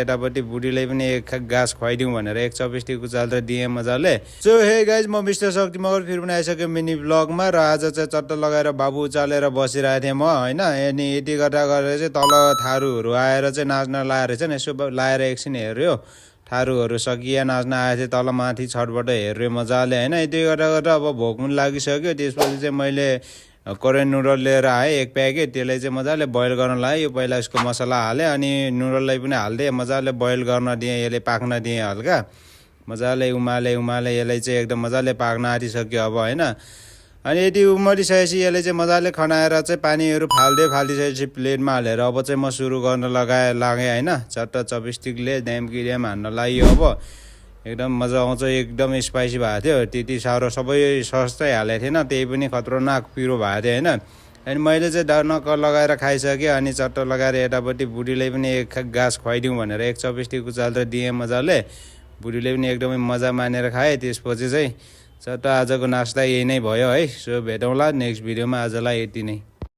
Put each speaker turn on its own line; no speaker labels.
यतापट्टि बुढीले पनि एक घाँस खुवाइदिउँ भनेर एक चपेस्टिक उचालेर दिएँ मजाले। सो हे गाइज, म मिस्टर शक्ति मगर फेरि पनि आइसक्यो मिनी ब्लगमा। र आज चाहिँ चट्ट लगाएर बाबु उचालेर बसिरहेको थिएँ म होइन। अनि यति गर्दा गरेर चाहिँ तल थारूहरू आएर चाहिँ नाच्न लाएर चाहिँ यसो लाएर एकछिन हेऱ्यो, थारूहरू सकिया नाच्न आएको थियो तल माथि छतबाट हेऱ्यो मजाले होइन। यति गर्दा गर्दा अब भोक पनि लागिसक्यो। त्यसपछि चाहिँ मैले कोरियन नुडल लिएर आएँ एक प्याकेट। त्यसलाई चाहिँ मजाले बोइल गर्न लगाएँ। यो पहिला यसको मसला हालेँ अनि नुडललाई पनि हालिदिएँ, मजाले बोइल गर्न दिएँ, यसले पाक्न दिएँ हल्का मजाले उमाले यसलाई चाहिँ एकदम मजाले पाक्न आँटिसक्यो अब होइन। अनि यति उमलिसकेपछि यसले चाहिँ मजाले खनाएर चाहिँ पानीहरू फालिदिइसकेपछि प्लेटमा हालेर अब चाहिँ म सुरु गर्न लागेँ होइन। चट्ट चपस्टिकले ड्याम हान्न लाग्यो। अब एकदम मजा आउँछ, एकदम स्पाइसी भएको थियो। त्यति साह्रो सबै सस्तै हालेको थिएन, त्यही पनि खतरनाक पिरो भएको थियो होइन। अनि मैले चाहिँ डनक्क लगाएर खाइसकेँ। अनि चट्ट लगाएर यतापट्टि बुढीले पनि एक घाँस खुवाइदिउँ भनेर एक चपेस्टिक उचालेर दिएँ मजाले। बुढीले पनि एकदमै मजा मानेर खाएँ। त्यसपछि चाहिँ चट्ट आजको नास्ता यही नै भयो है। सो भेटौँला नेक्स्ट भिडियोमा। आजलाई यति नै।